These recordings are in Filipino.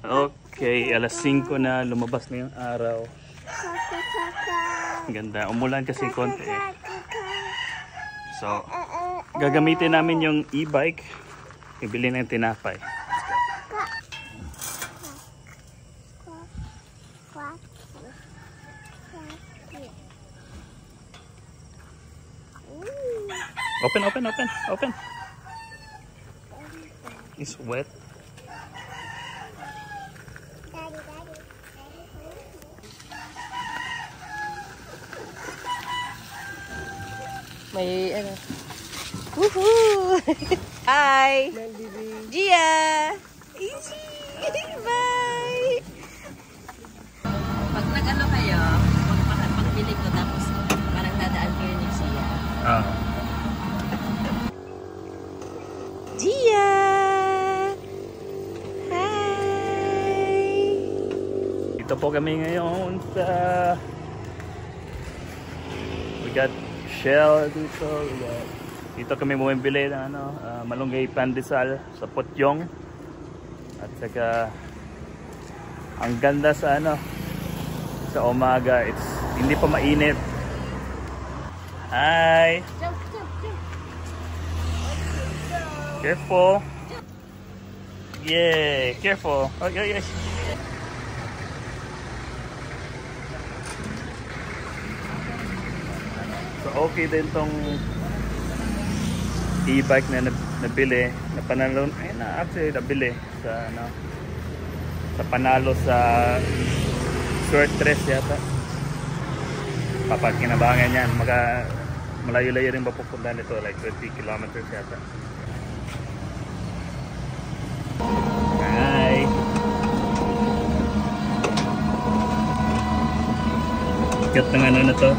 Okay, alas 5 na, lumabas na yung araw. Ganda, umulan kasi konti eh. So, gagamitin namin yung e-bike. Ibili ng tinapay. Open. It's wet. May ano. Woohoo! Hi! Gia! Easy! Bye! Pag nag-ano kayo, pagbili ko tapos parang dadaan kayo ni Gia. Gia! Hi! Dito po kami ngayon sa... We got Shell dito. Dito kami bumibili ng malunggay pandesal sa Potyong. At saka ang ganda sa sa umaga. It's hindi pa mainit. Hi. Jump. Careful. Yeah, careful. Oh, yes. So okay din tong e-bike na nabili, na panalo, actually nabili sa sa panalo sa short race yata. Papagkinabangan yan, malayo-layo rin mapupunta nito, like 20 kilometers yata. Hi. Gat ng na to.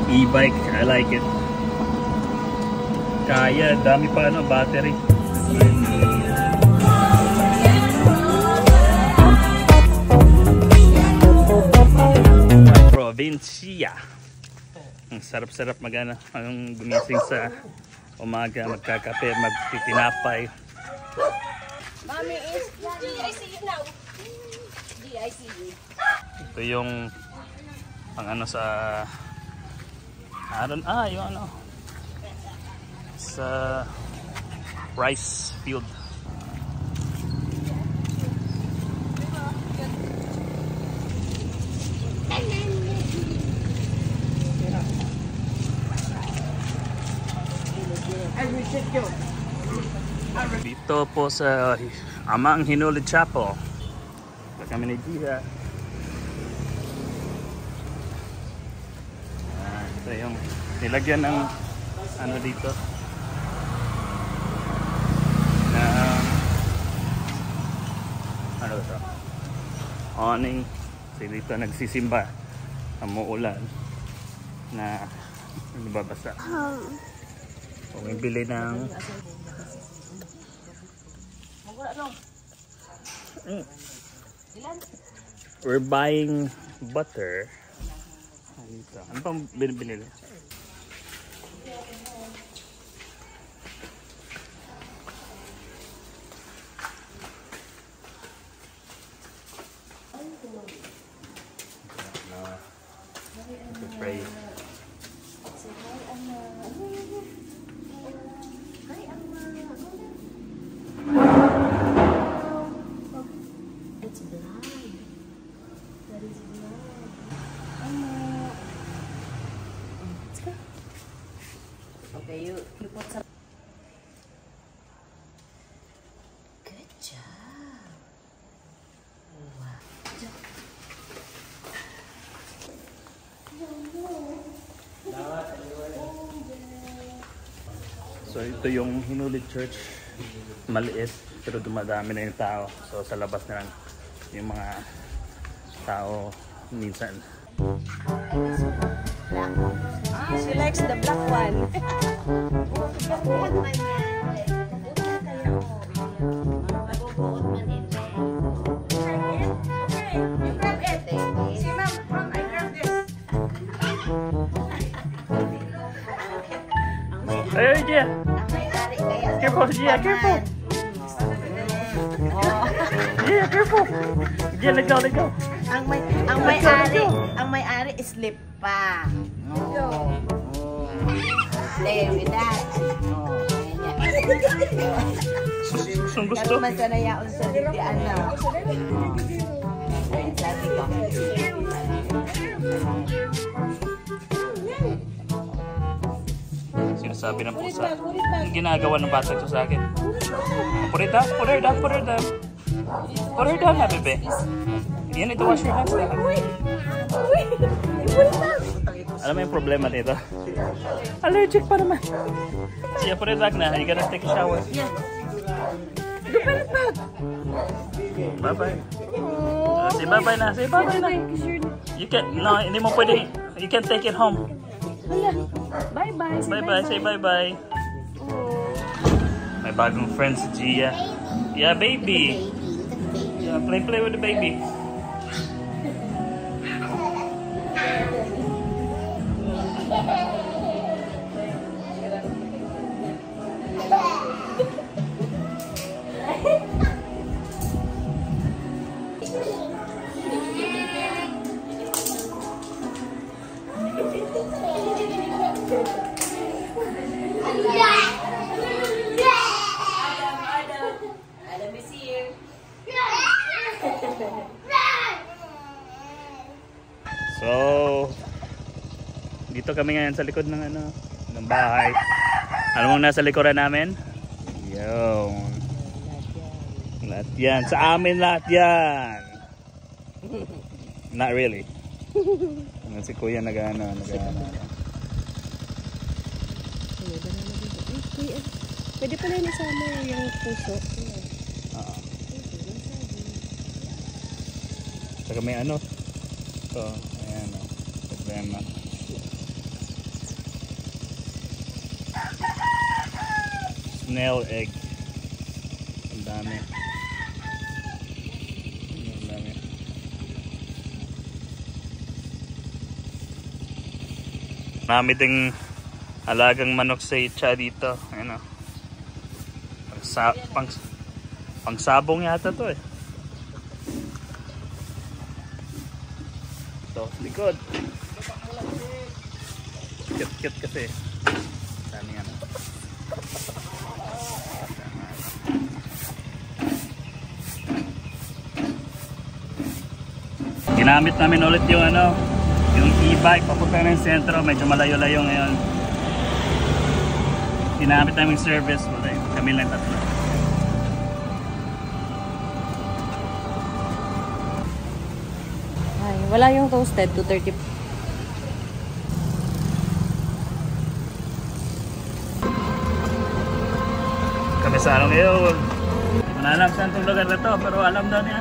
E-bike, I like it. Kaya, dami pa battery. Provincia. Ang sarap-sarap ang gumising sa umaga, magkakape, magtitinapay. Mommy is I see you now. I see you. Ito yung ang sa yung sa rice field. Dito po sa Amang Hinuli Chapel. Kami ni Gia. Ito yung nilagyan ng dito na ito? Awning. Kasi dito nagsisimba ang muulan na nababasa. Bumibili ng we're buying butter. Ano pang binibili? Pray. It's blind. That is blind. Let's go. Okay, you put some. Good job. Wow. So ito yung Hinuli Church, maliit pero dumadami na yung tao. So sa labas na lang yung mga tao minsan. She likes the black one. Hey, Gia! Careful, Gia! Careful! Gia, careful. Gia, let go, let go. Ang may-ari slip pa. Oh. Play with that. Oh, Gusto gusto. pero masanayaon sa didian na. Ayun, sabi ko. Sinasabi ng pusa. Ang ginagawa ng bata ito sa akin. Put it down, put her down, put her down. Put her down na, bebe. You need to wash your hands. Alam mo yung problema dito? Allergic pa naman. Siya, put it back na. You gotta take a shower. Yeah. Bye-bye. Say bye-bye na. Say bye-bye na. You can, no, hindi mo pwede. You can take it home. Bye-bye. Bye-bye. Say bye-bye. May bagong friend si Gia. Yeah, baby. Yeah, play with the baby. Adam is here. So, dito kami ngayon sa likod ng ng bahay. Alam mo nasa likuran namin? Yung lahat yan. Sa amin lahat yan. Not really. Si Kuya nag-ano. Pwede pala yung isama yung puso. Saka may ito, ayan problema. Snail egg. Ang dami. Marami ding alagang manok sa itcha dito. Ayan o. Pangsabong yata to eh. Ito, likod. Cute kasi. Dami nga. Ginamit namin ulit yung yung e-bike papunta ng sentro, medyo malayo-layo ngayon. Ginamit namin service, kami lang tatlo. Ay, wala yung toasted, 230. Kami sa araw ngayon. Hindi ko na alam saan itong lugar na to, pero alam daw ni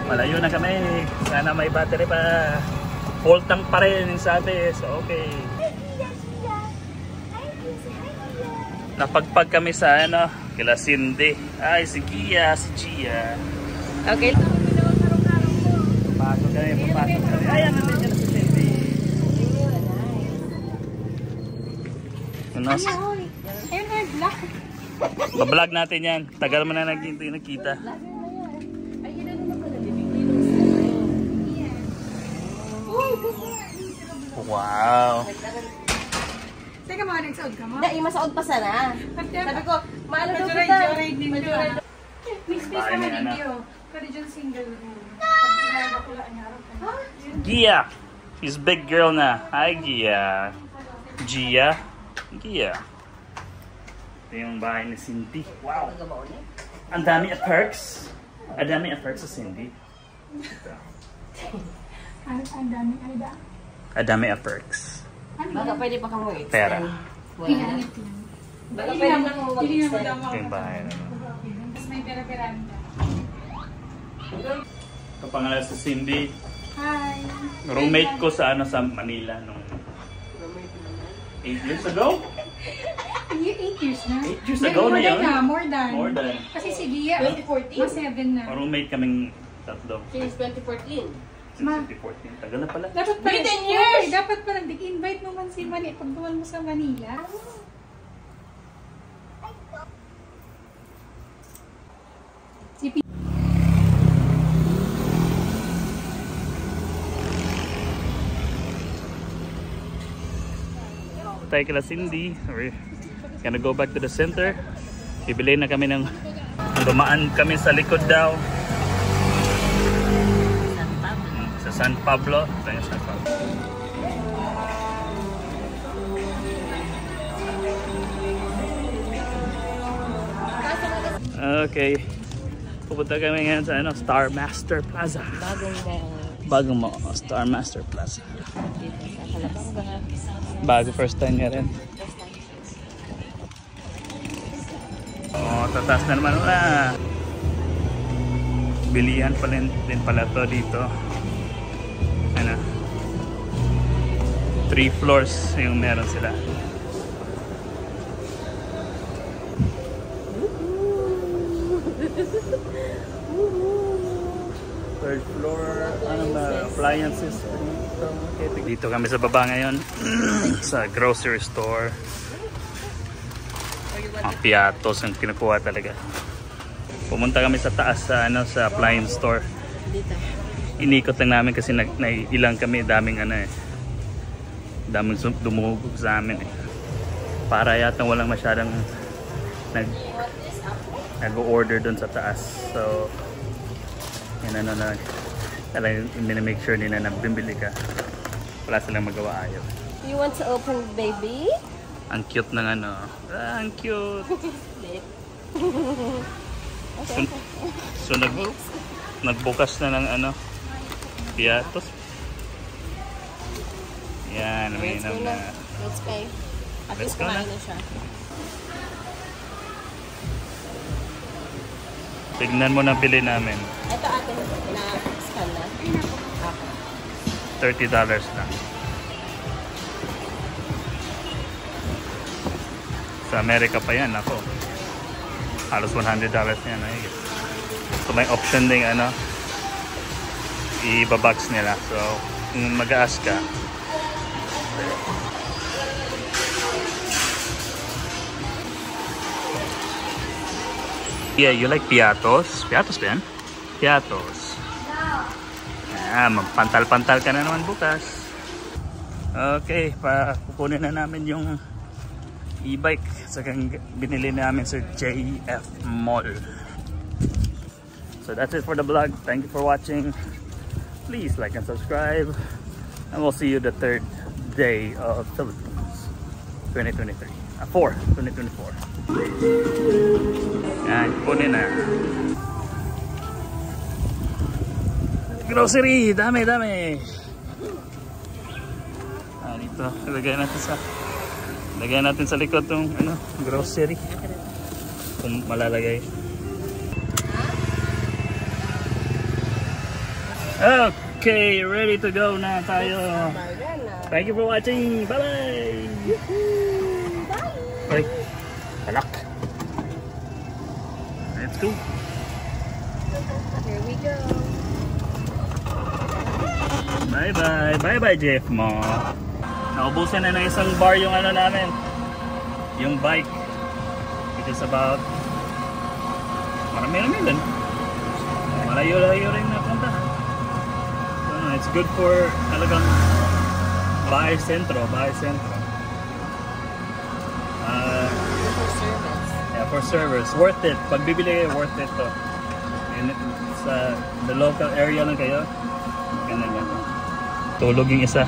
Malayo na kami. Sana may battery pa. Full tank pa rin yung sabi. So okay. Napagpag kami sa kila Cindy. Ay, si Gia, si Gia. Okay. Papasok kami. Ay, ano din si Cindy. Ayun, vlog. Bablog natin yan. Tagal mo na nakita. Wow. Teka mga nagsaod ka mo? Dahil masaod pa sana. Sabi ko, maalo daw kita. Please ka ma-video. Kaya dyan single room. Gia. She's big girl na. Hi, Gia. Gia. Ito yung bahay ni Cindy. Wow. Ang dami of perks. Ang dami of perks sa Cindy. Ang dami of perks. Baka pwede pa kang mag-extend. Pera. Baka pwede pa kang mag-extend. Ito yung bahay. Tapos may pera-peraan ka. Ito pangalan sa Cindy. Hi. Roommate ko sa sa Manila nung 8 years ago. 8 years na? 8 years ago na yun. More than. Kasi si Gia, 2014? mas 7 na. Roommate kaming tatlo. Since 2014. Since 2014. Tagal na pala. Dapat pala, 10 years! Okay, dapat pala, invite mo man si Mani pag duman mo sa Manila. tayo kila Cindy. We're gonna go back to the center. Bibili na kami ng dumaan kami sa likod daw. Sa San Pablo. Ito yung San Pablo. Okay. Pupunta kami ngayon sa Star Master Plaza. Bagong mo, Star Master Plaza. Bago, first time nga rin. Oh, tataas na naman na. Bilihan pa din pala to dito. 3 floors yung meron sila. Third floor, appliances. Dito kami sa baba ngayon sa grocery store. Ang piatos ang kinukuha talaga. Pumunta kami sa taas sa sa appliance store. Inikot lang namin kasi nailang kami, daming daming dumugog sa amin eh. Para yata walang masyadong nag-order doon sa taas. So yan talagang make sure nila na bibili ka. Wala silang magawa, ayaw. You want to open, baby? Ang cute ng ang cute. So nagbukas na ng piatos. Yan, umiinom na. Let's pay. At least kumain na siya. Tignan mo na bili namin. Ito atin na scan na. $30 lang. Sa Amerika pa yan, ako. Halos $100 yan. So may option ding i-box nila. So kung mag-ask ka, yeah, you like piatos? Piatos ba yan? Piatos. Magpantal-pantal ka na naman bukas. Okay, kukunin na namin yung e-bike sa binili namin sa JF Mall. So that's it for the vlog. Thank you for watching. Please like and subscribe. And we'll see you the 3rd day of Philippines 2024. Yan, kunin na. Grocery, dami. Dito, lagyan natin sa likod tong grocery. Kung malalagay. Okay, ready to go na tayo. Thank you for watching. Bye-bye. Bye. Palak. Let's go. Here we go. Bye-bye, JF mo. Naubusan na ng isang bar yung namin. Yung bike. It is about marami din. Malayo-layo rin napunta. So, it's good for talagang bahay sentro. For service. Yeah, for service. Worth it. Pag bibili kayo, worth it to. And sa the local area lang kayo. Ganun. Tulog yung isa.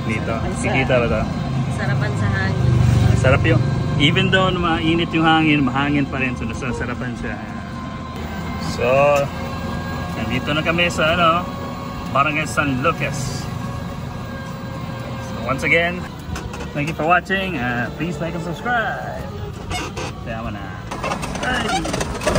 Dito. Sikita ba ito? Sarapan sa hangin. Sarap yung, even though mainit yung hangin, mahangin pa rin. So, nasasarapan siya. So, nandito na kami sa Barangay San Lucas. So, once again, thank you for watching. Please like and subscribe. Kaya mo na. Bye!